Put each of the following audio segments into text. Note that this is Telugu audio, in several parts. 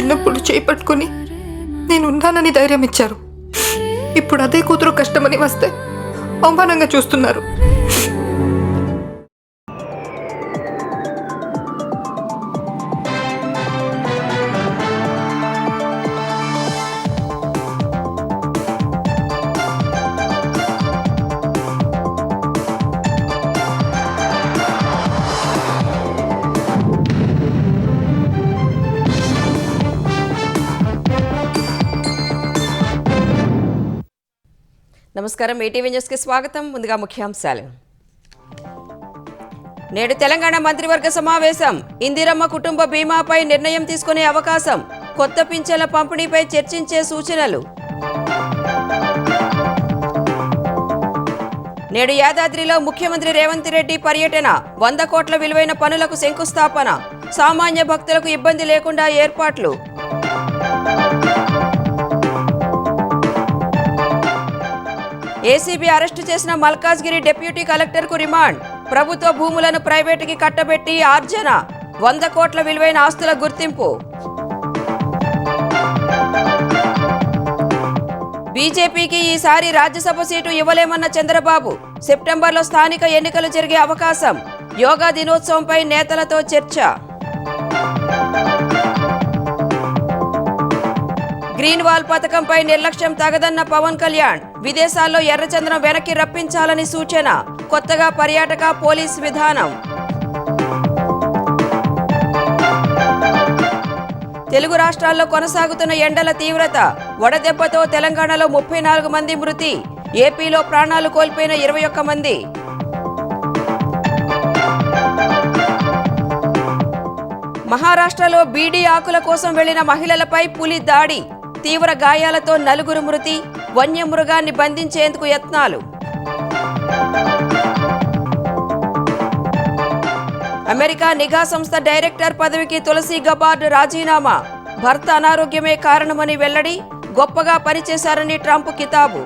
చిన్నప్పుడు చేపట్టుకుని నేను ఉన్నానని ధైర్యం ఇచ్చారు. ఇప్పుడు అదే కూతురు కష్టమని వస్తే అవమానంగా చూస్తున్నారు. నమస్కారం, ఈటీవీ న్యూస్కి స్వాగతం. ముందుగా ముఖ్యాంశాలు. నేడు తెలంగాణ మంత్రివర్గ సమావేశం. ఇందిరమ్మ కుటుంబ బీమాపై నిర్ణయం తీసుకునే అవకాశం. కొత్త పింఛన్ల పంపిణీపై చర్చించే సూచనలు. నేడు యాదాద్రిలో ముఖ్యమంత్రి రేవంత్ రెడ్డి పర్యటన. 100 కోట్ల విలువైన పనులకు శంకుస్థాపన. సామాన్య భక్తులకు ఇబ్బంది లేకుండా ఏర్పాట్లు. ఏసీబీ అరెస్టు చేసిన మల్కాజ్గిరి డిప్యూటీ కలెక్టర్కు రిమాండ్. ప్రభుత్వ భూములను ప్రైవేటుకి కట్టబెట్టి ఆర్జన. 100 కోట్ల విలువైన ఆస్తుల గుర్తింపు. బీజేపీకి ఈసారి రాజ్యసభ సీటు ఇవ్వలేమన్న చంద్రబాబు. సెప్టెంబర్లో స్థానిక ఎన్నికలు జరిగే అవకాశం. యోగా దినోత్సవంపై నేతలతో చర్చ. గ్రీన్ వాల్ పథకంపై నిర్లక్ష్యం తగదన్న పవన్ కళ్యాణ్. విదేశాల్లో ఎర్రచందనం వెనక్కి రప్పించాలని సూచన. కొత్తగా పర్యాటక పోలీస్ విధానం. తెలుగు రాష్ట్రాల్లో కొనసాగుతున్న ఎండల తీవ్రత. వడదెబ్బతో తెలంగాణలో 34 మంది మృతి. ఏపీలో ప్రాణాలు కోల్పోయిన 21 మంది. మహారాష్ట్రలో బీడీ ఆకుల కోసం వెళ్లిన మహిళలపై పులి దాడి. తీవ్ర గాయాలతో 4 మృతి. వన్యమృగాన్ని బంధించేందుకు యత్నాలు. అమెరికా నిఘా సంస్థ డైరెక్టర్ పదవికి తులసి గబార్డ్ రాజీనామా. భర్త అనారోగ్యమే కారణమని వెల్లడి. గొప్పగా పనిచేశారని ట్రంప్ కితాబు.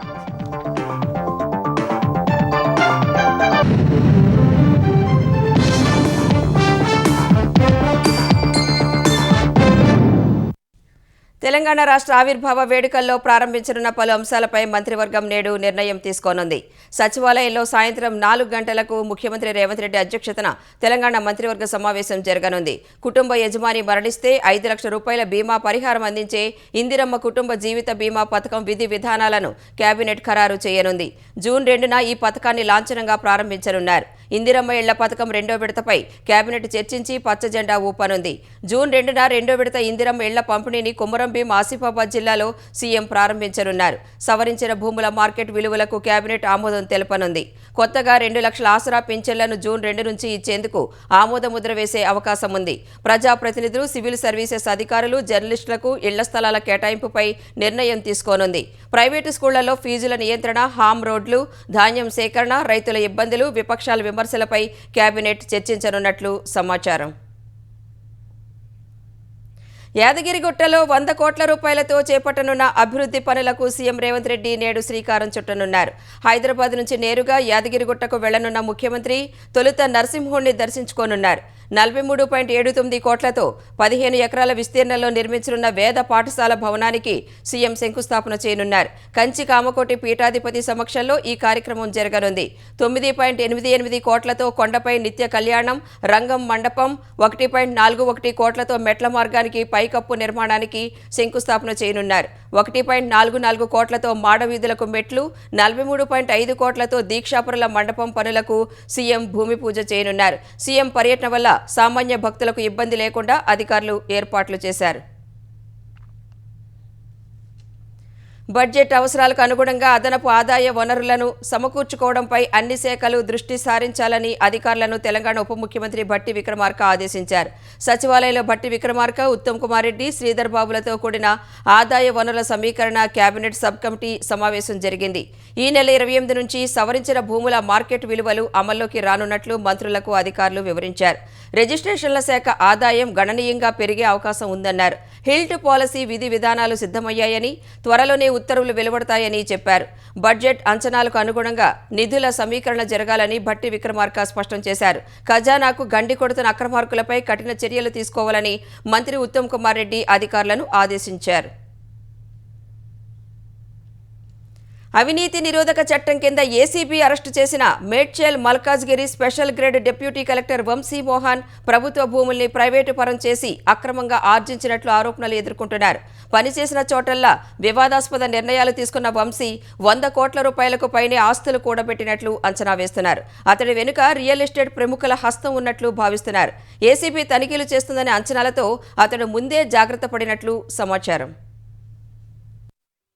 తెలంగాణ రాష్ట్ర ఆవిర్భావ వేడుకల్లో ప్రారంభించనున్న పలు అంశాలపై మంత్రివర్గం నేడు నిర్ణయం తీసుకోనుంది. సచివాలయంలో సాయంత్రం 4 గంటలకు ముఖ్యమంత్రి రేవంత్ రెడ్డి అధ్యక్షతన తెలంగాణ మంత్రివర్గ సమావేశం జరగనుంది. కుటుంబ యజమాని మరణిస్తే 5 లక్షల రూపాయల బీమా పరిహారం అందించే ఇందిరమ్మ కుటుంబ జీవిత బీమా పథకం విధి విధానాలను కేబినెట్ ఖరారు చేయనుంది. జూన్ 2న ఈ పథకాన్ని లాంఛనంగా ప్రారంభించనున్నారు. ఇందిరమ్మ ఇళ్ల పథకం 2వ విడతపై కేబినెట్ చర్చించి పచ్చజెండా ఊపనుంది. జూన్ 2న 2వ విడత ఇందిరమ్మ ఇళ్ల పంపిణీని కొమురంభీం ఆసిఫాబాద్ జిల్లాలో సీఎం ప్రారంభించనున్నారు. సవరించిన భూముల మార్కెట్ విలువలకు కేబినెట్ ఆమోదం తెలపనుంది. కొత్తగా 2 లక్షల ఆసరా పింఛన్లను జూన్ 2 నుంచి ఇచ్చేందుకు ఆమోద ముద్ర వేసే అవకాశం ఉంది. ప్రజాప్రతినిధులు, సివిల్ సర్వీసెస్ అధికారులు, జర్నలిస్టులకు ఇళ్ల స్థలాల కేటాయింపుపై నిర్ణయం తీసుకోనుంది. ప్రైవేటు స్కూళ్లలో ఫీజుల నియంత్రణ, హామ్ రోడ్లు, ధాన్యం సేకరణ, రైతుల ఇబ్బందులు, విపక్షాల విమర్శలపై కేబినెట్ చర్చించనున్నట్లు సమాచారం. యాదగిరిగుట్టలో 100 కోట్ల రూపాయలతో చేపట్టనున్న అభివృద్ధి పనులకు సీఎం రేవంత్ రెడ్డి నేడు శ్రీకారం చుట్టనున్నారు. హైదరాబాద్ నుంచి నేరుగా యాదగిరిగుట్టకు వెళ్లనున్న ముఖ్యమంత్రి తొలుత నరసింహుణ్ణి దర్శించుకోనున్నారు. 43.79 కోట్లతో 15 ఎకరాల విస్తీర్ణంలో నిర్మించనున్న వేద పాఠశాల భవనానికి సీఎం శంకుస్థాపన చేయనున్నారు. కంచి కామకోటి పీఠాధిపతి సమక్షంలో ఈ కార్యక్రమం జరగనుంది. 9.88 కోట్లతో కొండపై నిత్య కళ్యాణం, రంగం మండపం, 1.41 కోట్లతో మెట్ల మార్గానికి పైకప్పు నిర్మాణానికి శంకుస్థాపన చేయనున్నారు. 1.44 కోట్లతో మాడవీధులకు మెట్లు, 43.5 కోట్లతో దీక్షాపురుల మండపం పనులకు సీఎం భూమి పూజ చేయనున్నారు. సీఎం పర్యటన వల్ల సామాన్య భక్తులకు ఇబ్బంది లేకుండా అధికారులు ఏర్పాట్లు చేశారు. బడ్జెట్ అవసరాలకు అనుగుణంగా అదనపు ఆదాయ వనరులను సమకూర్చుకోవడంపై అన్ని శాఖలు దృష్టి సారించాలని అధికారులను తెలంగాణ ఉప ముఖ్యమంత్రి భట్టి విక్రమార్క ఆదేశించారు. సచివాలయంలో భట్టి విక్రమార్క, ఉత్తమ్ కుమార్ రెడ్డి, శ్రీధర్ బాబులతో కూడిన ఆదాయ వనరుల సమీకరణ కేబినెట్ సబ్ కమిటీ సమావేశం జరిగింది. ఈ నెల 28 నుంచి సవరించిన భూముల మార్కెట్ విలువలు అమల్లోకి రానున్నట్లు మంత్రులకు అధికారులు వివరించారు. రిజిస్ట్రేషన్ల శాఖ ఆదాయం గణనీయంగా పెరిగే అవకాశం ఉందన్నారు. హిల్ట్ పాలసీ విధి విధానాలు సిద్ధమయ్యాయని, త్వరలోనే ఉత్తర్వులు వెలువడతాయని చెప్పారు. బడ్జెట్ అంచనాలకు అనుగుణంగా నిధుల సమీకరణ జరగాలని భట్టి విక్రమార్క స్పష్టం చేశారు. ఖజానాకు గండి కొడుతున్న అక్రమార్కులపై కఠిన చర్యలు తీసుకోవాలని మంత్రి ఉత్తమ్ కుమార్ రెడ్డి అధికారులను ఆదేశించారు. అవినీతి నిరోధక చట్టం కింద ఏసీబీ అరెస్టు చేసిన Medchal Malkajgiri special grade deputy collector Vamshi Mohan ప్రభుత్వ భూముల్ని ప్రైవేటు పరం చేసి అక్రమంగా ఆర్జించినట్లు ఆరోపణలు ఎదుర్కొంటున్నారు. పనిచేసిన చోటల్లా వివాదాస్పద నిర్ణయాలు తీసుకున్న వంశీ 100 కోట్ల రూపాయలకు పైనే ఆస్తులు కూడబెట్టినట్లు అంచనా వేస్తున్నారు. అతడి వెనుక రియల్ ఎస్టేట్ ప్రముఖుల హస్తం ఉన్నట్లు భావిస్తున్నారు. ఏసీబీ తనిఖీలు చేస్తుందనే అంచనాలతో అతడు ముందే జాగ్రత్త పడినట్లు సమాచారం.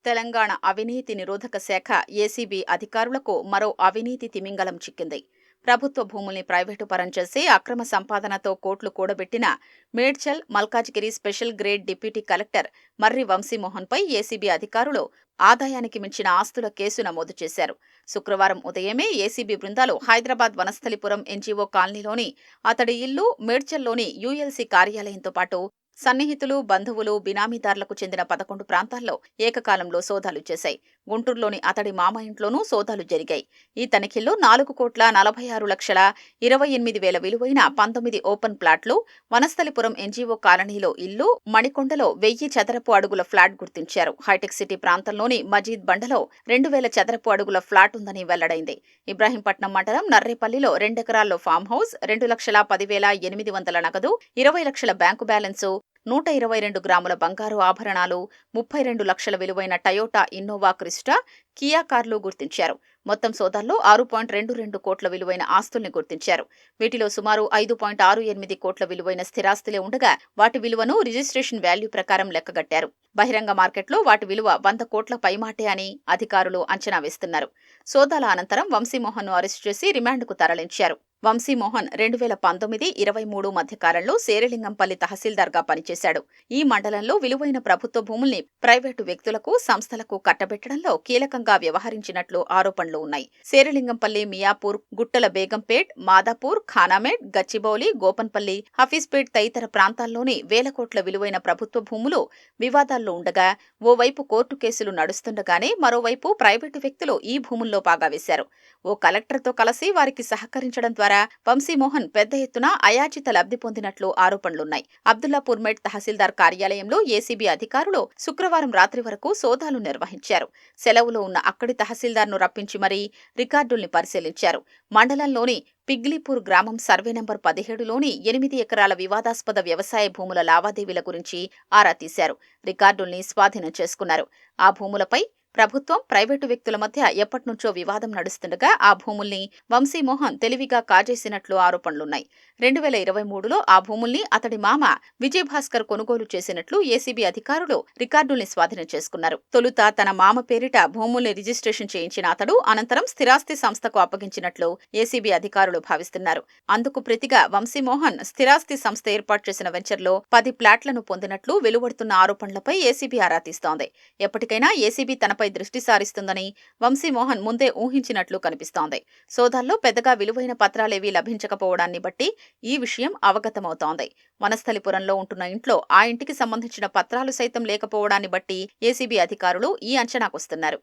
తెలంగాణ అవినీతి నిరోధక శాఖ ఏసీబీ అధికారులకు మరో అవినీతి తిమింగలం చిక్కింది. ప్రభుత్వ భూముల్ని ప్రైవేటు పరం చేసి అక్రమ సంపాదనతో కోట్లు కూడబెట్టిన Medchal Malkajgiri special grade deputy collector Marri వంశీమోహన్పై ఏసీబీ అధికారులు ఆదాయానికి మించిన ఆస్తుల కేసు నమోదు చేశారు. శుక్రవారం ఉదయమే ఏసీబీ బృందాలు హైదరాబాద్ వనస్థలిపురం ఎన్జీఓ కాలనీలోని అతడి ఇల్లు, మేడ్చల్లోని యూఎల్సీ కార్యాలయంతో పాటు సన్నిహితులు, బంధువులు, బినామీదారులకు చెందిన 11 ప్రాంతాల్లో ఏకకాలంలో సోదాలు చేశాయి. గుంటూరులోని అతడి మామ ఇంట్లోనూ సోదాలు జరిగాయి. ఈ తనిఖీల్లో 4,46,28,000 విలువైన 19 ఓపెన్ ప్లాట్లు, వనస్థలిపురం ఎన్జీఓ కాలనీలో ఇల్లు, మణికొండలో 1000 చదరపు అడుగుల ఫ్లాట్ గుర్తించారు. హైటెక్ సిటీ ప్రాంతంలోని మజీద్ బండలో 2000 చదరపు అడుగుల ఫ్లాట్ ఉందని వెల్లడైంది. ఇబ్రాహీంపట్నం మండలం నర్రేపల్లిలో 2 ఎకరాల్లో ఫామ్ హౌస్, 2,10,800 నగదు, 20 లక్షల బ్యాంకు బ్యాలెన్సు, 122 గ్రాముల బంగారు ఆభరణాలు, 32 లక్షల విలువైన టయోటా ఇన్నోవా క్రిస్టా, కియా కార్లు గుర్తించారు. మొత్తం సోదాల్లో 6.22 కోట్ల విలువైన ఆస్తుల్ని గుర్తించారు. వీటిలో సుమారు 5.68 కోట్ల విలువైన స్థిరాస్తులే ఉండగా వాటి విలువను రిజిస్ట్రేషన్ వాల్యూ ప్రకారం లెక్కగట్టారు. బహిరంగ మార్కెట్లో వాటి విలువ 100 కోట్ల పైమాటే అని అధికారులు అంచనా వేస్తున్నారు. సోదాల అనంతరం వంశీమోహన్ను అరెస్టు చేసి రిమాండ్కు తరలించారు. వంశీమోహన్ 2019-23 మధ్యకాలంలో శేరిలింగంపల్లి తహసీల్దార్గా పనిచేశాడు. ఈ మండలంలో విలువైన ప్రభుత్వ భూముల్ని ప్రైవేటు వ్యక్తులకు, సంస్థలకు కట్టబెట్టడంలో కీలకంగా వ్యవహరించినట్లు ఆరోపణలు ఉన్నాయి. శేరిలింగంపల్లి, మియాపూర్, గుట్టల బేగంపేట్, మాదాపూర్, ఖానామేడ్, గచ్చిబౌలి, గోపన్పల్లి, హఫీజ్పేట్ తదితర ప్రాంతాల్లోని వేల కోట్ల విలువైన ప్రభుత్వ భూములు వివాదాల్లో ఉండగా ఓవైపు కోర్టు కేసులు నడుస్తుండగానే మరోవైపు ప్రైవేటు వ్యక్తులు ఈ భూముల్లో పాగా వేశారు. ఓ కలెక్టర్తో కలిసి వారికి సహకరించడం ద్వారా వంశీమోహన్ పెద్ద ఎత్తున అయాచిత లబ్ధి పొందినట్లు ఆరోపణలున్నాయి. అబ్దుల్లాపూర్ మెట్ తహసీల్దార్ కార్యాలయంలో ఏసీబీ అధికారులు శుక్రవారం రాత్రి వరకు సోదాలు నిర్వహించారు. సెలవులో ఉన్న అక్కడి తహసీల్దార్ను రప్పించి మరీ రికార్డుల్ని పరిశీలించారు. మండలంలోని పిగ్లీపూర్ గ్రామం సర్వే నంబర్ 17లోని 8 ఎకరాల వివాదాస్పద వ్యవసాయ భూముల లావాదేవీల గురించి ఆరా తీశారు. రికార్డుల్ని స్వాధీనం చేసుకున్నారు. ఆ భూములపై ప్రభుత్వం, ప్రైవేటు వ్యక్తుల మధ్య ఎప్పటినుంచో వివాదం నడుస్తుండగా ఆ భూముల్ని వంశీమోహన్ తెలివిగా కాజేసినట్లు ఆరోపణలున్నాయి. 2023లో ఆ భూముల్ని అతడి మామ విజయభాస్కర్ కొనుగోలు చేసినట్లు ఏసీబీ అధికారులు రికార్డుల్ని స్వాధీనం చేసుకున్నారు. తొలుత తన మామ పేరిట భూముల్ని రిజిస్ట్రేషన్ చేయించిన అతడు అనంతరం స్థిరాస్తి సంస్థకు అప్పగించినట్లు ఏసీబీ అధికారులు భావిస్తున్నారు. అందుకు ప్రతిగా వంశీమోహన్ స్థిరాస్తి సంస్థ ఏర్పాటు చేసిన వెంచర్లో 10 ప్లాట్లను పొందినట్లు వెలువడుతున్న ఆరోపణలపై ఏసీబీ ఆరా తీస్తోంది. ఎప్పటికైనా ఏసీబీ తనపై దృష్టి సారిస్తుందని వంశీమోహన్ ముందే ఊహించినట్లు కనిపిస్తోంది. సోదాల్లో పెద్దగా విలువైన పత్రాలేవీ లభించకపోవడాన్ని బట్టి ఈ విషయం అవగతమవుతోంది. వనస్థలిపురంలో ఉంటున్న ఇంట్లో ఆ ఇంటికి సంబంధించిన పత్రాలు సైతం లేకపోవడాన్ని బట్టి ఏసీబీ అధికారులు ఈ అంచనాకొస్తున్నారు.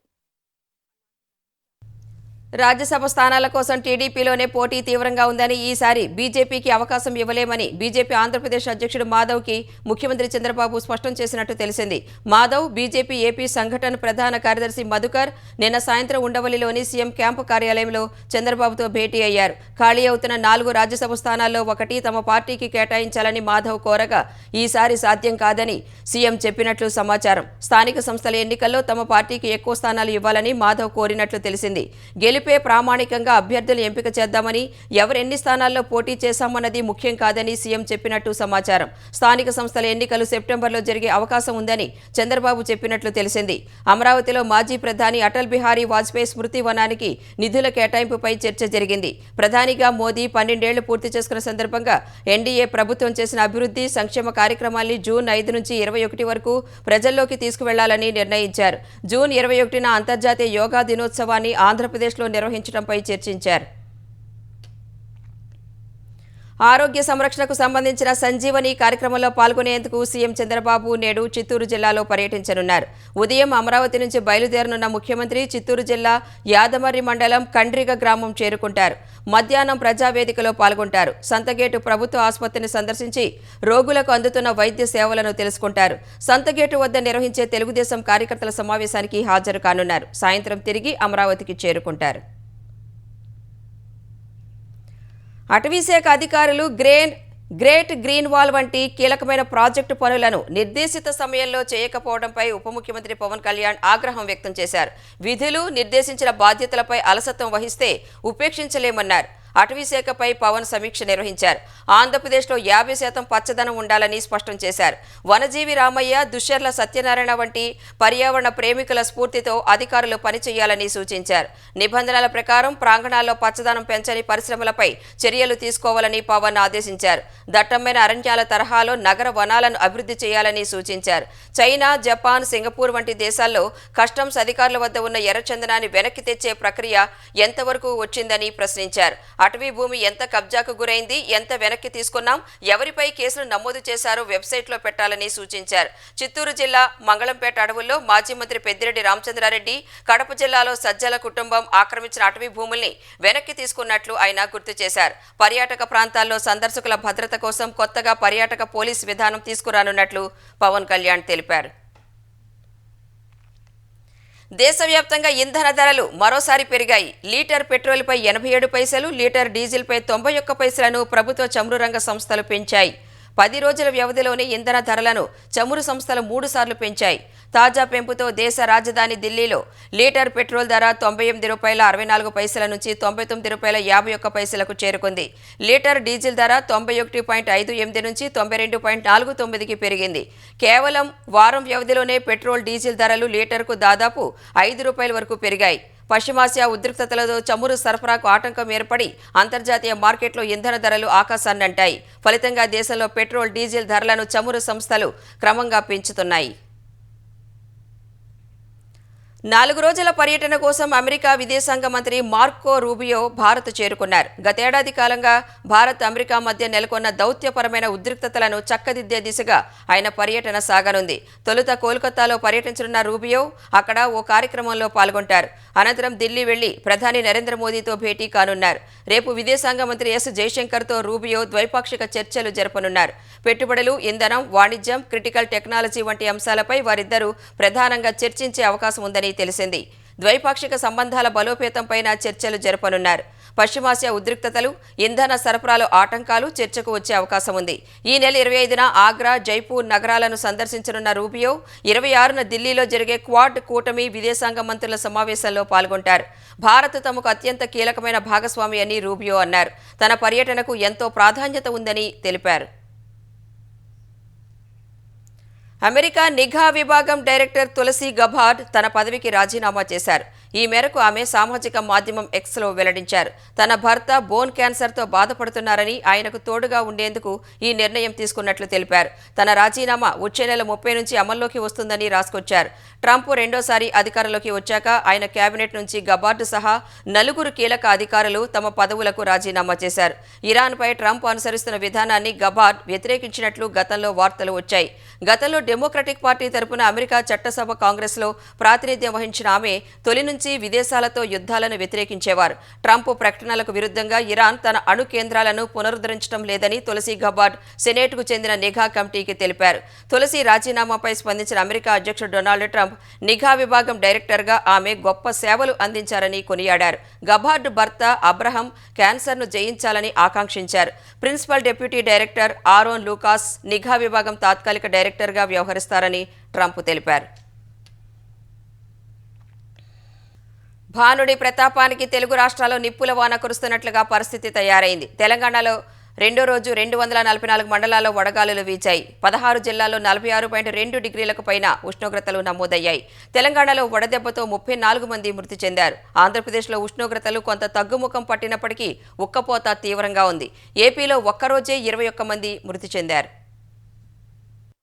రాజ్యసభ స్థానాల కోసం టీడీపీలోనే పోటీ తీవ్రంగా ఉందని, ఈసారి బీజేపీకి అవకాశం ఇవ్వలేమని బీజేపీ ఆంధ్రప్రదేశ్ అధ్యక్షుడు మాధవ్కి ముఖ్యమంత్రి చంద్రబాబు స్పష్టం చేసినట్టు తెలిసింది. మాధవ్, బీజేపీ ఏపీ సంఘటన ప్రధాన కార్యదర్శి మధుకర్ నిన్న సాయంత్రం ఉండవల్లిలోని సీఎం క్యాంపు కార్యాలయంలో చంద్రబాబుతో భేటీ అయ్యారు. ఖాళీ అవుతున్న 4 రాజ్యసభ స్థానాల్లో ఒకటి తమ పార్టీకి కేటాయించాలని మాధవ్ కోరగా ఈసారి సాధ్యం కాదని సీఎం చెప్పినట్లు సమాచారం. స్థానిక సంస్థల ఎన్నికల్లో తమ పార్టీకి ఎక్కువ స్థానాలు ఇవ్వాలని మాధవ్ కోరినట్లు తెలిసింది. ప్రామాణికంగా అభ్యర్థులు ఎంపిక చేద్దామని, ఎవరెన్ని స్థానాల్లో పోటీ చేశామన్నది ముఖ్యం కాదని సీఎం చెప్పినట్టు సమాచారం. స్థానిక సంస్థల ఎన్నికలు సెప్టెంబర్లో జరిగే అవకాశం ఉందని చంద్రబాబు చెప్పినట్లు తెలిసింది. అమరావతిలో మాజీ ప్రధాని అటల్ బిహారీ వాజ్పేయి స్మృతి వనానికి నిధుల కేటాయింపుపై చర్చ జరిగింది. ప్రధానిగా మోదీ 12 ఏళ్లు పూర్తి చేసుకున్న సందర్భంగా ఎన్డీఏ ప్రభుత్వం చేసిన అభివృద్ధి, సంక్షేమ కార్యక్రమాల్ని జూన్ 5 నుంచి 21 వరకు ప్రజల్లోకి తీసుకువెళ్లాలని నిర్ణయించారు. జూన్ 21న అంతర్జాతీయ యోగా దినోత్సవాన్ని ఆంధ్రప్రదేశ్లో నిర్వహించడంపై చర్చించారు. ఆరోగ్య సంరక్షణకు సంబంధించిన సంజీవని కార్యక్రమంలో పాల్గొనేందుకు సీఎం చంద్రబాబు నేడు చిత్తూరు జిల్లాలో పర్యటించనున్నారు. ఉదయం అమరావతి నుంచి బయలుదేరనున్న ముఖ్యమంత్రి చిత్తూరు జిల్లా యాదమర్రి మండలం కండ్రిగ గ్రామం చేరుకుంటారు. మధ్యాహ్నం ప్రజావేదికలో పాల్గొంటారు. సంతగేటు ప్రభుత్వ ఆసుపత్రిని సందర్శించి రోగులకు అందుతున్న వైద్య సేవలను తెలుసుకుంటారు. సంతగేటు వద్ద నిర్వహించే తెలుగుదేశం కార్యకర్తల సమావేశానికి హాజరు కానున్నారు. సాయంత్రం తిరిగి అమరావతికి చేరుకుంటారు. అటవీశాఖ అధికారులు గ్రేట్ గ్రీన్ వాల్ వంటి కీలకమైన ప్రాజెక్టు పనులను నిర్దేశిత సమయంలో చేయకపోవడంపై ఉప ముఖ్యమంత్రి పవన్ కళ్యాణ్ ఆగ్రహం వ్యక్తం చేశారు. విధులు నిర్దేశించిన బాధ్యతలపై అలసత్వం వహిస్తే ఉపేక్షించలేమన్నారు. అటవీశాఖపై పవన్ సమీక్ష నిర్వహించారు. ఆంధ్రప్రదేశ్లో 50% పచ్చదనం ఉండాలని స్పష్టం చేశారు. వనజీవి రామయ్య, దుశ్శర్ల సత్యనారాయణ వంటి పర్యావరణ ప్రేమికుల స్ఫూర్తితో అధికారులు పనిచేయాలని సూచించారు. నిబంధనల ప్రకారం ప్రాంగణాల్లో పచ్చదనం పెంచని పరిశ్రమలపై చర్యలు తీసుకోవాలని పవన్ ఆదేశించారు. దట్టమైన అరణ్యాల తరహాలో నగర వనాలను అభివృద్ధి చేయాలని సూచించారు. చైనా, జపాన్, సింగపూర్ వంటి దేశాల్లో కస్టమ్స్ అధికారుల వద్ద ఉన్న ఎర్రచందనాన్ని వెనక్కి తెచ్చే ప్రక్రియ ఎంతవరకు వచ్చిందని ప్రశ్నించారు. అటవీ భూమి ఎంత కబ్జాకు గురైంది, ఎంత వెనక్కి తీసుకున్నాం, ఎవరిపై కేసులు నమోదు చేశారో వెబ్సైట్లో పెట్టాలని సూచించారు. చిత్తూరు జిల్లా మంగళంపేట అడవుల్లో మాజీ మంత్రి పెద్దిరెడ్డి రామచంద్రారెడ్డి, కడప జిల్లాలో సజ్జల కుటుంబం ఆక్రమించిన అటవీ భూముల్ని వెనక్కి తీసుకున్నట్లు ఆయన గుర్తు చేశారు. పర్యాటక ప్రాంతాల్లో సందర్శకుల భద్రత కోసం కొత్తగా పర్యాటక పోలీస్ విధానం తీసుకురానున్నట్లు పవన్ కళ్యాణ్ తెలిపారు. దేశవ్యాప్తంగా ఇంధన ధరలు మరోసారి పెరిగాయి. లీటర్ పెట్రోల్పై 87 పైసలు, లీటర్ డీజిల్పై 91 పైసలను ప్రభుత్వ చమురు రంగ సంస్థలు పెంచాయి. 10 రోజుల వ్యవధిలోనే ఇంధన ధరలను చమురు సంస్థలు 3 సార్లు పెంచాయి. తాజా పెంపుతో దేశ రాజధాని ఢిల్లీలో లీటర్ పెట్రోల్ ధర ₹98.64 నుంచి ₹99.51 చేరుకుంది. లీటర్ డీజిల్ ధర 91.58 నుంచి 92.49కి పెరిగింది. కేవలం వారం వ్యవధిలోనే పెట్రోల్, డీజిల్ ధరలు లీటర్కు దాదాపు ₹5 వరకు పెరిగాయి. పశ్చిమాసియా ఉద్రిక్తతలతో చమురు సరఫరాకు ఆటంకం ఏర్పడి అంతర్జాతీయ మార్కెట్లో ఇంధన ధరలు ఆకాశాన్నంటాయి. ఫలితంగా దేశంలో పెట్రోల్, డీజిల్ ధరలను చమురు సంస్థలు క్రమంగా పెంచుతున్నాయి. 4 రోజుల పర్యటన కోసం అమెరికా విదేశాంగ మంత్రి మార్కో రూబియో భారత్ చేరుకున్నారు. గతేడాది కాలంగా భారత్, అమెరికా మధ్య నెలకొన్న దౌత్యపరమైన ఉద్రిక్తతలను చక్కదిద్దే దిశగా ఆయన పర్యటన సాగనుంది. తొలుత కోల్కతాలో పర్యటించనున్న రూబియో అక్కడ ఓ కార్యక్రమంలో పాల్గొంటారు. అనంతరం ఢిల్లీ వెళ్లి ప్రధాని నరేంద్ర మోదీతో భేటీ కానున్నారు. రేపు విదేశాంగ మంత్రి ఎస్ జయశంకర్తో రూబియో ద్వైపాక్షిక చర్చలు జరపనున్నారు. పెట్టుబడులు, ఇంధనం, వాణిజ్యం, క్రిటికల్ టెక్నాలజీ వంటి అంశాలపై వారిద్దరూ ప్రధానంగా చర్చించే అవకాశం ఉందని తెలిసింది. ద్వైపాక్షిక సంబంధాల బలోపేతంపైన చర్చలు జరపనున్నారు. పశ్చిమాసియా ఉద్రిక్తతలు, ఇంధన సరఫరాలో ఆటంకాలు చర్చకు వచ్చే అవకాశం ఉంది. ఈ నెల 25న ఆగ్రా, జైపూర్ నగరాలను సందర్శించనున్న రూబియో 26న ఢిల్లీలో జరిగే క్వాడ్ కూటమి విదేశాంగ మంత్రుల సమావేశంలో పాల్గొంటారు. భారత్ తమకు అత్యంత కీలకమైన భాగస్వామి అని రూబియో అన్నారు. తన పర్యటనకు ఎంతో ప్రాధాన్యత ఉందని తెలిపారు. అమెరికా నిఘా విభాగం డైరెక్టర్ తులసి గబార్డ్ తన పదవికి రాజీనామా చేశారు. ఈ మేరకు ఆమె సామాజిక మాధ్యమం ఎక్స్లో వెల్లడించారు. తన భర్త బోన్ క్యాన్సర్తో బాధపడుతున్నారని, ఆయనకు తోడుగా ఉండేందుకు ఈ నిర్ణయం తీసుకున్నట్లు తెలిపారు. తన రాజీనామా వచ్చే నెల 30 నుంచి అమల్లోకి వస్తుందని రాసుకొచ్చారు. ట్రంప్ రెండోసారి అధికారంలోకి వచ్చాక ఆయన కేబినెట్ నుంచి గబార్డ్ సహా 4 కీలక అధికారులు తమ పదవులకు రాజీనామా చేశారు. ఇరాన్పై ట్రంప్ అనుసరిస్తున్న విధానాన్ని గబార్డ్ వ్యతిరేకించినట్లు గతంలో వార్తలు వచ్చాయి. గతంలో డెమోక్రటిక్ పార్టీ తరపున అమెరికా చట్టసభ కాంగ్రెస్లో ప్రాతినిధ్యం వహించిన ఆమె తొలి నుంచి విదేశాలతో యుద్ధాలను వ్యతిరేకించేవారు. ట్రంప్ ప్రకటనలకు విరుద్ధంగా ఇరాన్ తన అణు కేంద్రాలను పునరుద్ధరించడం లేదని తులసి గబార్డ్ సెనేట్కు చెందిన నిఘా కమిటీకి తెలిపారు. తులసి రాజీనామాపై స్పందించిన అమెరికా అధ్యక్షుడు డొనాల్డ్ ట్రంప్ నిఘా విభాగం డైరెక్టర్గా ఆమె గొప్ప సేవలు అందించారని కొనియాడారు. గబార్డ్ భర్త అబ్రహం క్యాన్సర్ను జయించాలని ఆకాంక్షించారు. ప్రిన్సిపల్ డిప్యూటీ డైరెక్టర్ ఆరోన్ లూకాస్ నిఘా విభాగం తాత్కాలిక డైరెక్టర్గా వ్యవహరిస్తారని ట్రంప్ తెలిపారు. భానుడి ప్రతాపానికి తెలుగు రాష్ట్రాల్లో నిప్పుల వాన కురుస్తున్నట్లుగా పరిస్థితి తయారైంది. తెలంగాణలో రెండో రోజు 244 మండలాల్లో వడగాలులు వీచాయి. 16 జిల్లాల్లో 46.2 డిగ్రీలకు పైన ఉష్ణోగ్రతలు నమోదయ్యాయి. తెలంగాణలో వడదెబ్బతో 34 మంది మృతి చెందారు. ఆంధ్రప్రదేశ్లో ఉష్ణోగ్రతలు కొంత తగ్గుముఖం పట్టినప్పటికీ ఉక్కపోత తీవ్రంగా ఉంది. ఏపీలో ఒక్కరోజే 21 మంది మృతి చెందారు.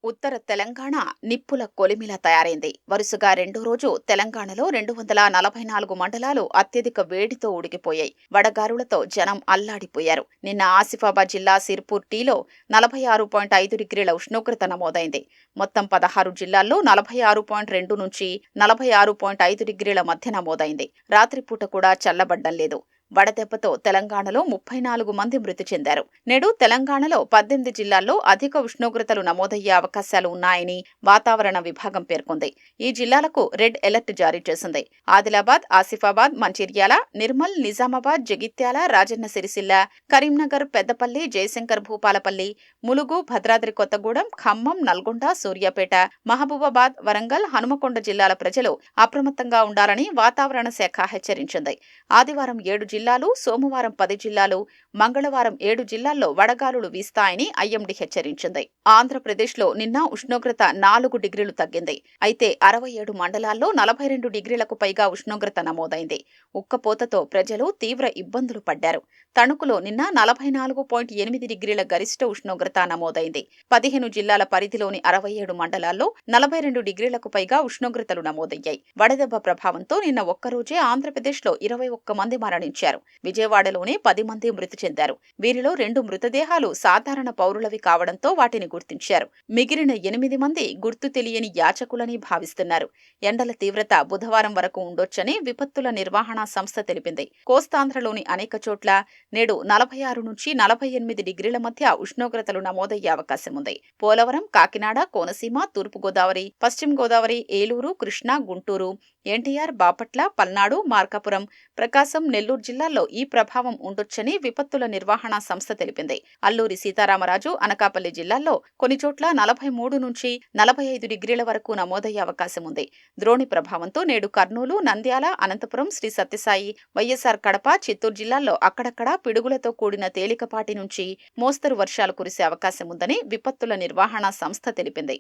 ఉత్తర తెలంగాణ నిప్పుల కొలిమిలా తయారైంది. వరుసగా రెండో రోజు తెలంగాణలో 244 మండలాలు అత్యధిక వేడితో ఉడికిపోయాయి. వడగారులతో జనం అల్లాడిపోయారు. నిన్న ఆసిఫాబాద్ జిల్లా సిర్పూర్ టీలో 46.5 డిగ్రీల ఉష్ణోగ్రత నమోదైంది. మొత్తం 16 జిల్లాల్లో 46.2 నుంచి 46.5 డిగ్రీల మధ్య నమోదైంది. రాత్రిపూట కూడా చల్లబడ్డం లేదు. వడదెబ్బతో తెలంగాణలో 34 మంది మృతి చెందారు. నేడు తెలంగాణలో 18 జిల్లాల్లో అధిక ఉష్ణోగ్రతలు నమోదయ్యే అవకాశాలు ఉన్నాయని వాతావరణ విభాగం పేర్కొంది. ఈ జిల్లాలకు రెడ్ అలర్ట్ జారీ చేసింది. ఆదిలాబాద్, ఆసిఫాబాద్, మంచిర్యాల, నిర్మల్, నిజామాబాద్, జగిత్యాల, రాజన్న సిరిసిల్ల, కరీంనగర్, పెద్దపల్లి, జయశంకర్ భూపాలపల్లి, ములుగు, భద్రాద్రి కొత్తగూడెం, ఖమ్మం, నల్గొండ, సూర్యాపేట, మహబూబాబాద్, వరంగల్, హనుమకొండ జిల్లాల ప్రజలు అప్రమత్తంగా ఉండాలని వాతావరణ శాఖ హెచ్చరించింది. ఆదివారం 7 జిల్లాలు, సోమవారం 10 జిల్లాలు, మంగళవారం 7 జిల్లాల్లో వడగాలులు వీస్తాయని ఐఎండీ హెచ్చరించింది. ఆంధ్రప్రదేశ్లో నిన్న ఉష్ణోగ్రత 4 డిగ్రీలు తగ్గింది. అయితే 67 మండలాల్లో 42 డిగ్రీలకు పైగా ఉష్ణోగ్రత నమోదైంది. ఉక్కపోతతో ప్రజలు తీవ్ర ఇబ్బందులు పడ్డారు. తణుకులో నిన్న 44.8 డిగ్రీల గరిష్ట ఉష్ణోగ్రత నమోదైంది. 15 జిల్లాల పరిధిలోని 67 మండలాల్లో 42 డిగ్రీలకు పైగా ఉష్ణోగ్రతలు నమోదయ్యాయి. వడదెబ్బ ప్రభావంతో నిన్న ఒక్కరోజే ఆంధ్రప్రదేశ్లో 21 మంది మరణించారు. విజయవాడలోనే 10 మంది మృతి చెందారు. వీరిలో 2 మృతదేహాలు సాధారణ పౌరులవి కావడంతో వాటిని గుర్తించారు. మిగిలిన 8 మంది గుర్తు తెలియని యాచకులని భావిస్తున్నారు. ఎండల తీవ్రత బుధవారం వరకు ఉండొచ్చని విపత్తుల నిర్వహణ సంస్థ తెలిపింది. కోస్తాంధ్రలోని అనేక చోట్ల నేడు 46 నుంచి 48 డిగ్రీల మధ్య ఉష్ణోగ్రతలు నమోదయ్యే అవకాశం ఉంది. పోలవరం, కాకినాడ, కోనసీమ, తూర్పుగోదావరి, పశ్చిమ గోదావరి, ఏలూరు, కృష్ణా, గుంటూరు, ఎన్టీఆర్, బాపట్ల, పల్నాడు, మార్కాపురం, ప్రకాశం, నెల్లూరు జిల్లాల్లో ఈ ప్రభావం ఉండొచ్చని విపత్తుల నిర్వహణ సంస్థ తెలిపింది. అల్లూరి సీతారామరాజు, అనకాపల్లి జిల్లాల్లో కొన్ని చోట్ల 43 నుంచి 45 డిగ్రీల వరకు నమోదయ్యే అవకాశం ఉంది. ద్రోణి ప్రభావంతో నేడు కర్నూలు, నంద్యాల, అనంతపురం, శ్రీ సత్యసాయి, వైఎస్ఆర్ కడప, చిత్తూరు జిల్లాల్లో అక్కడక్కడా పిడుగులతో కూడిన తేలికపాటి నుంచి మోస్తరు వర్షాలు కురిసే అవకాశం ఉందని విపత్తుల నిర్వహణ సంస్థ తెలిపింది.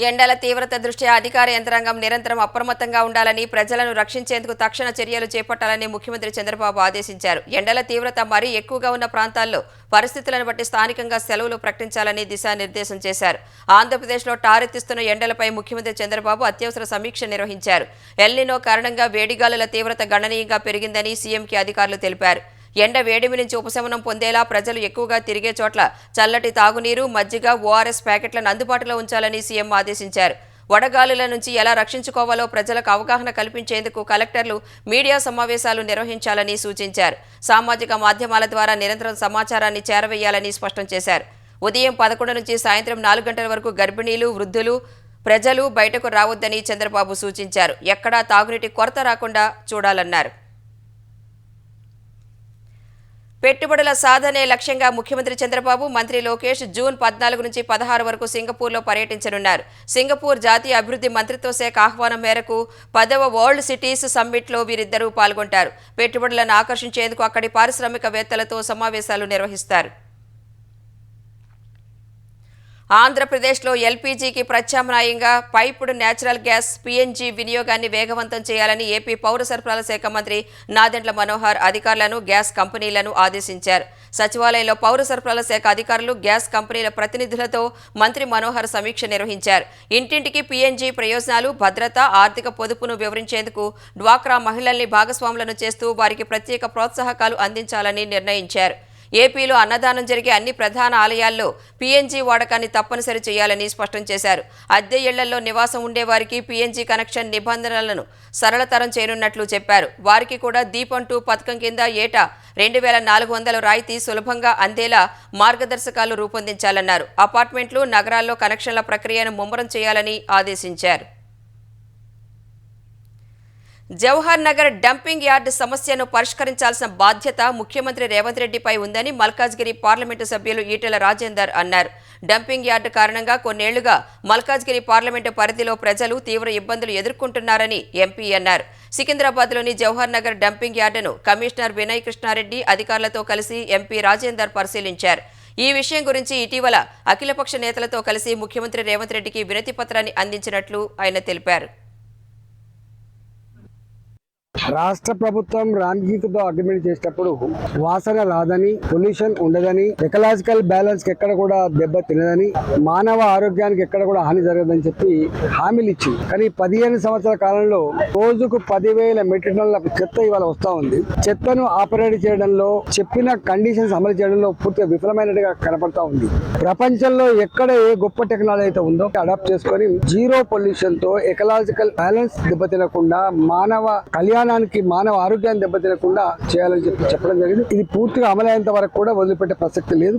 ఎండల తీవ్రత దృష్ట్యా అధికార యంత్రాంగం నిరంతరం అప్రమత్తంగా ఉండాలని, ప్రజలను రక్షించేందుకు తక్షణ చర్యలు చేపట్టాలని ముఖ్యమంత్రి చంద్రబాబు ఆదేశించారు. ఎండల తీవ్రత మరీ ఎక్కువగా ఉన్న ప్రాంతాల్లో పరిస్థితులను బట్టి స్థానికంగా సెలవులు ప్రకటించాలని దిశానిర్దేశం చేశారు. ఆంధ్రప్రదేశ్లో టారెత్తిస్తున్న ఎండలపై ముఖ్యమంత్రి చంద్రబాబు అత్యవసర సమీక్ష నిర్వహించారు. ఎల్నినో కారణంగా వేడిగాలుల తీవ్రత గణనీయంగా పెరిగిందని సీఎంకి అధికారులు తెలిపారు. ఎండ వేడిమి నుంచి ఉపశమనం పొందేలా ప్రజలు ఎక్కువగా తిరిగే చోట్ల చల్లటి తాగునీరు, మజ్జిగ, ఓఆర్ఎస్ ప్యాకెట్లను అందుబాటులో ఉంచాలని సీఎం ఆదేశించారు. వడగాలుల నుంచి ఎలా రక్షించుకోవాలో ప్రజలకు అవగాహన కల్పించేందుకు కలెక్టర్లు మీడియా సమావేశాలు నిర్వహించాలని సూచించారు. సామాజిక మాధ్యమాల ద్వారా నిరంతరం సమాచారాన్ని చేరవేయాలని స్పష్టం చేశారు. ఉదయం 11 నుంచి సాయంత్రం 4 గంటల వరకు గర్భిణీలు, వృద్ధులు, ప్రజలు బయటకు రావద్దని చంద్రబాబు సూచించారు. ఎక్కడా తాగునీటి కొరత రాకుండా చూడాలన్నారు. పెట్టుబడుల సాధనే లక్ష్యంగా ముఖ్యమంత్రి చంద్రబాబు, మంత్రి లోకేష్ జూన్ 14 నుంచి 16 వరకు సింగపూర్లో పర్యటించనున్నారు. సింగపూర్ జాతీయ అభివృద్ధి మంత్రిత్వ శాఖ ఆహ్వానం మేరకు 10వ వరల్డ్ సిటీస్ సమ్మిట్లో వీరిద్దరూ పాల్గొంటారు. పెట్టుబడులను ఆకర్షించేందుకు అక్కడి పారిశ్రామికవేత్తలతో సమావేశాలు నిర్వహిస్తారు. ఆంధ్రప్రదేశ్లో ఎల్పీజీకి ప్రత్యామ్నాయంగా పైపుడు నేచురల్ గ్యాస్ పీఎన్జీ వినియోగాన్ని వేగవంతం చేయాలని ఏపీ పౌర సరఫరాల శాఖ మంత్రి నాదెండ్ల మనోహర్ అధికారులను, గ్యాస్ కంపెనీలను ఆదేశించారు. సచివాలయంలో పౌర సరఫరాల శాఖ అధికారులు, గ్యాస్ కంపెనీల ప్రతినిధులతో మంత్రి మనోహర్ సమీక్ష నిర్వహించారు. ఇంటింటికి పీఎన్జీ ప్రయోజనాలు, భద్రత, ఆర్థిక పొదుపును వివరించేందుకు డ్వాక్రా మహిళల్ని భాగస్వాములను చేస్తూ వారికి ప్రత్యేక ప్రోత్సాహకాలు అందించాలని నిర్ణయించారు. ఏపీలో అన్నదానం జరిగే అన్ని ప్రధాన ఆలయాల్లో పీఎన్జీ వాడకాన్ని తప్పనిసరి చేయాలని స్పష్టం చేశారు. అద్దె ఇళ్లలో నివాసం ఉండేవారికి పీఎన్జీ కనెక్షన్ నిబంధనలను సరళతరం చేయనున్నట్లు చెప్పారు. వారికి కూడా దీపం 2 పథకం కింద ఏటా 2400 రాయితీ సులభంగా అందేలా మార్గదర్శకాలు రూపొందించాలన్నారు. అపార్ట్మెంట్లు, నగరాల్లో కనెక్షన్ల ప్రక్రియను ముమ్మరం చేయాలని ఆదేశించారు. జవహర్ నగర్ డంపింగ్ యార్డ్ సమస్యను పరిష్కరించాల్సిన బాధ్యత ముఖ్యమంత్రి రేవంత్ రెడ్డిపై ఉందని మల్కాజ్గిరి పార్లమెంటు సభ్యులు ఈటెల రాజేందర్ అన్నారు. డంపింగ్ యార్డు కారణంగా కొన్నేళ్లుగా మల్కాజ్గిరి పార్లమెంటు పరిధిలో ప్రజలు తీవ్ర ఇబ్బందులు ఎదుర్కొంటున్నారని ఎంపీ అన్నారు. సికింద్రాబాద్లోని జవహర్ నగర్ డంపింగ్ యార్డును కమిషనర్ వినయ్ కృష్ణారెడ్డి అధికారులతో కలిసి ఎంపీ రాజేందర్ పరిశీలించారు. ఈ విషయం గురించి ఇటీవల అఖిలపక్ష నేతలతో కలిసి ముఖ్యమంత్రి రేవంత్ రెడ్డికి వినతి పత్రాన్ని అందించినట్లు ఆయన తెలిపారు. రాష్ట్ర ప్రభుత్వం రామ్జీతో అగ్రిమెంట్ చేసేటప్పుడు వాసన రాదని, పొల్యూషన్ ఉండదని, ఎకలాజికల్ బ్యాలెన్స్ ఎక్కడ కూడా దెబ్బ తినదని, మానవ ఆరోగ్యానికి ఎక్కడ కూడా హాని జరగదని చెప్పి హామీలు ఇచ్చింది. కానీ 15 సంవత్సరాల కాలంలో రోజుకు 10,000 మెట్రిక్ టన్నుల చెత్త ఇవాళ వస్తా ఉంది. చెత్తను ఆపరేట్ చేయడంలో, చెప్పిన కండిషన్స్ అమలు చేయడంలో పూర్తిగా విఫలమైనట్టుగా కనపడతా ఉంది. ప్రపంచంలో ఎక్కడ ఏ గొప్ప టెక్నాలజీ అయితే ఉందో అడాప్ట్ చేసుకొని జీరో పొల్యూషన్ తో ఎకలాజికల్ బ్యాలెన్స్ దెబ్బతినకుండా, మానవ కళ్యాణానికి, మానవ ఆరోగ్యాన్ని దెబ్బతినకుండా చేయాలని చెప్పడం జరిగింది. ఇది పూర్తిగా అమలయ్యేంత వరకు కూడా వదిలిపెట్టే ప్రసక్తి లేదు.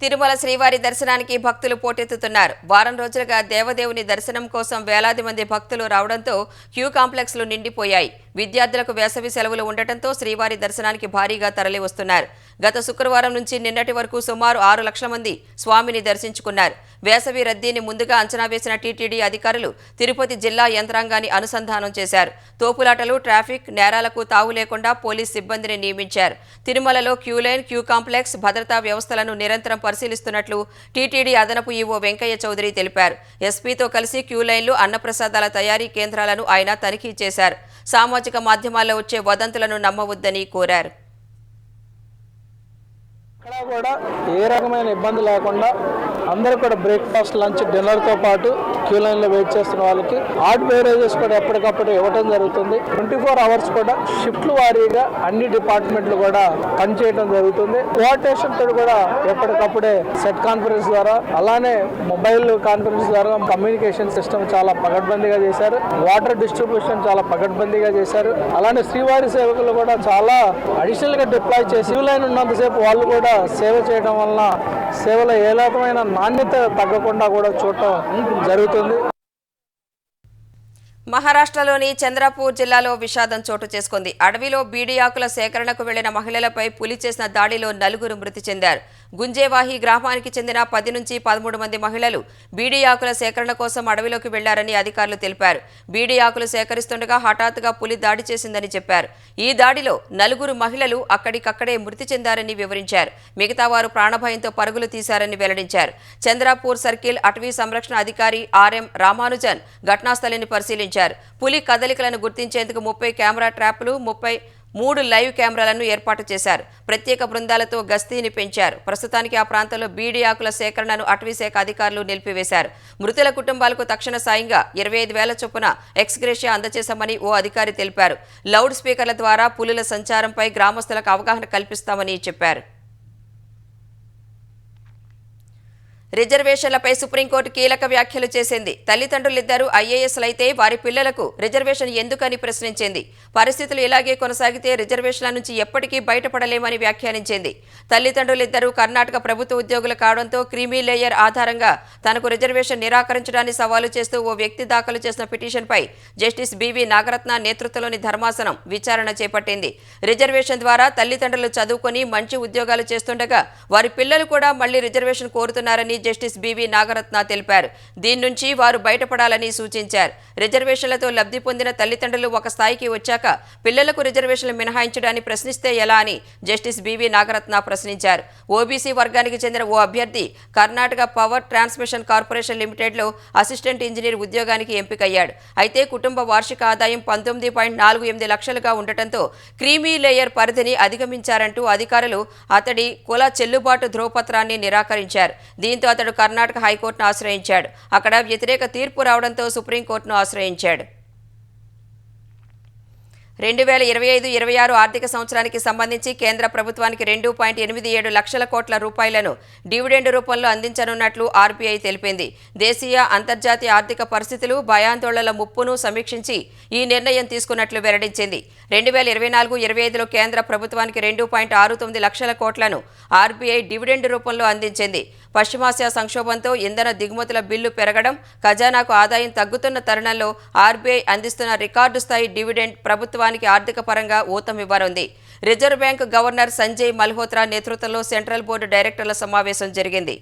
తిరుమల శ్రీవారి దర్శనానికి భక్తులు పోటెత్తుతున్నారు. వారం రోజులుగా దేవదేవుని దర్శనం కోసం వేలాది మంది భక్తులు రావడంతో క్యూ కాంప్లెక్స్లు నిండిపోయాయి. విద్యార్థులకు వేసవి సెలవులు ఉండటంతో శ్రీవారి దర్శనానికి భారీగా తరలి వస్తున్నారు. గత శుక్రవారం నుంచి నిన్నటి వరకు సుమారు 6 లక్షల మంది స్వామిని దర్శించుకున్నారు. వేసవి రద్దీని ముందుగా అంచనా వేసిన టీటీడీ అధికారులు తిరుపతి జిల్లా యంత్రాంగాన్ని అనుసంధానం చేశారు. తోపులాటలు, ట్రాఫిక్ నేరాలకు తావు లేకుండా పోలీస్ సిబ్బందిని నియమించారు. తిరుమలలో క్యూలైన్, క్యూ కాంప్లెక్స్ భద్రతా వ్యవస్థలను నిరంతరం పరిశీలిస్తున్నట్లు టీటీడీ అదనపు ఈవో వెంకయ్య చౌదరి తెలిపారు. ఎస్పీతో కలిసి క్యూలైన్లు, అన్నప్రసాదాల తయారీ కేంద్రాలను ఆయన తనిఖీ చేశారు. సామాజిక మాధ్యమాల్లో వచ్చే వదంతులను నమ్మవద్దని కోరారు. ఇక్కడ కూడా ఏ రకమైన ఇబ్బంది లేకుండా అందరూ కూడా బ్రేక్ఫాస్ట్, లంచ్, డిన్నర్తో పాటు క్యూ లైన్లో వెయిట్ చేస్తున్న వాళ్ళకి హాట్ బెవరేజెస్ కూడా ఎప్పటికప్పుడు ఇవ్వడం జరుగుతుంది. 24 అవర్స్ కూడా షిఫ్ట్లు వారీగా అన్ని డిపార్ట్మెంట్లు కూడా పనిచేయడం జరుగుతుంది. కోఆర్డినేషన్ తోటి కూడా ఎప్పటికప్పుడే సెట్ కాన్ఫరెన్స్ ద్వారా, అలానే మొబైల్ కాన్ఫరెన్స్ ద్వారా కమ్యూనికేషన్ సిస్టమ్ చాలా పకడ్బందీగా చేశారు. వాటర్ డిస్ట్రిబ్యూషన్ చాలా పకడ్బందీగా చేశారు. అలానే శ్రీవారి సేవకులు కూడా చాలా అడిషనల్ గా డిప్లాయ్ చేసి క్యూ లైన్ ఉన్నంతసేపు వాళ్ళు కూడా సేవ చేయడం వలన సేవలో ఏ రకమైన నాణ్యత తగ్గకుండా కూడా చూడటం జరుగుతుంది. మహారాష్ట్రలోని చంద్రపూర్ జిల్లాలో విషాదం చోటు చేసుకుంది. అడవిలో బీడీ ఆకుల సేకరణకు వెళ్లిన మహిళలపై పులి చేసిన దాడిలో 4 మృతి చెందారు. గుంజేవాహి గ్రామానికి చెందిన 10 నుంచి 13 మంది మహిళలు బీడీ ఆకుల సేకరణ కోసం అడవిలోకి వెళ్లారని అధికారులు తెలిపారు. బీడీ ఆకులు సేకరిస్తుండగా హఠాత్తుగా పులి దాడి చేసిందని చెప్పారు. ఈ దాడిలో 4 మహిళలు అక్కడికక్కడే మృతి చెందారని వివరించారు. మిగతా వారు ప్రాణభయంతో పరుగులు తీశారని వెల్లడించారు. చంద్రపూర్ సర్కిల్ అటవీ సంరక్షణ అధికారి ఆర్ఎం రామానుజన్ ఘటనాస్థలిని పరిశీలించారు. పులి కదలికలను గుర్తించేందుకు 30 కెమెరా ట్రాప్లు, 33 లైవ్ కెమెరాలను ఏర్పాటు చేశారు. ప్రత్యేక బృందాలతో గస్తీని పెంచారు. ప్రస్తుతానికి ఆ ప్రాంతంలో బీడీ ఆకుల సేకరణను అటవీశాఖ అధికారులు నిలిపివేశారు. మృతుల కుటుంబాలకు తక్షణ సాయంగా 25,000 చొప్పున ఎక్స్గ్రేషియా అందజేశామని ఓ అధికారి తెలిపారు. లౌడ్ స్పీకర్ల ద్వారా పులుల సంచారంపై గ్రామస్తులకు అవగాహన కల్పిస్తామని చెప్పారు. రిజర్వేషన్లపై సుప్రీంకోర్టు కీలక వ్యాఖ్యలు చేసింది. తల్లిదండ్రులిద్దరూ ఐఏఎస్లైతే వారి పిల్లలకు రిజర్వేషన్ ఎందుకని ప్రశ్నించింది. పరిస్థితులు ఇలాగే కొనసాగితే రిజర్వేషన్ల నుంచి ఎప్పటికీ బయటపడలేమని వ్యాఖ్యానించింది. తల్లిదండ్రులిద్దరూ కర్ణాటక ప్రభుత్వ ఉద్యోగులు కావడంతో క్రీమీ లేయర్ ఆధారంగా తనకు రిజర్వేషన్ నిరాకరించడాన్ని సవాలు చేస్తూ ఓ వ్యక్తి దాఖలు చేసిన పిటిషన్పై జస్టిస్ బివి నాగరత్న నేతృత్వంలోని ధర్మాసనం విచారణ చేపట్టింది. రిజర్వేషన్ ద్వారా తల్లిదండ్రులు చదువుకొని మంచి ఉద్యోగాలు చేస్తుండగా వారి పిల్లలు కూడా మళ్లీ రిజర్వేషన్ కోరుతున్నారని జస్టిస్ బివి నాగరత్న తెలిపారు. దీని నుంచి వారు బయటపడాలని సూచించారు. రిజర్వేషన్లతో లబ్ధి పొందిన తల్లిదండ్రులు ఒక స్థాయికి వచ్చాక పిల్లలకు రిజర్వేషన్లు మినహాయించడాన్ని ప్రశ్నిస్తే ఎలా అని జస్టిస్ బివి నాగరత్న ప్రశ్నించారు. ఓబీసీ వర్గానికి చెందిన ఓ అభ్యర్థి కర్ణాటక పవర్ ట్రాన్స్మిషన్ కార్పొరేషన్ లిమిటెడ్లో అసిస్టెంట్ ఇంజనీర్ ఉద్యోగానికి ఎంపికయ్యాడు. అయితే కుటుంబ వార్షిక ఆదాయం 19.48 లక్షలుగా ఉండటంతో క్రీమీ లేయర్ పరిధిని అధిగమించారంటూ అధికారులు అతడి కుల చెల్లుబాటు ధ్రువపత్రాన్ని నిరాకరించారు. దీంతో అతడు కర్ణాటక హైకోర్టును ఆశ్రయించాడు. అక్కడ వ్యతిరేక తీర్పు రావడంతో సుప్రీంకోర్టును ఆశ్రయించాడు. 2025-26 ఆర్థిక సంవత్సరానికి సంబంధించి కేంద్ర ప్రభుత్వానికి 2.87 లక్షల కోట్ల రూపాయలను డివిడెండ్ రూపంలో అందించనున్నట్లు ఆర్బీఐ తెలిపింది. దేశీయ, అంతర్జాతీయ ఆర్థిక పరిస్థితులు, భయాందోళనల ముప్పును సమీక్షించి ఈ నిర్ణయం తీసుకున్నట్లు వెల్లడించింది. 2024-25లో కేంద్ర ప్రభుత్వానికి 2.69 లక్షల కోట్లను ఆర్బీఐ డివిడెండ్ రూపంలో అందించింది. పశ్చిమాసియా సంక్షోభంతో ఇంధన దిగుమతుల బిల్లు పెరగడం, ఖజానాకు ఆదాయం తగ్గుతున్న తరుణంలో ఆర్బీఐ అందిస్తున్న రికార్డు స్థాయి డివిడెండ్ ప్రభుత్వానికి ఆర్థిక పరంగా ఊతమివ్వనుంది. Reserve bank governor Sanjay Malhotra నేతృత్వంలో సెంట్రల్ బోర్డు డైరెక్టర్ల సమావేశం జరిగింది.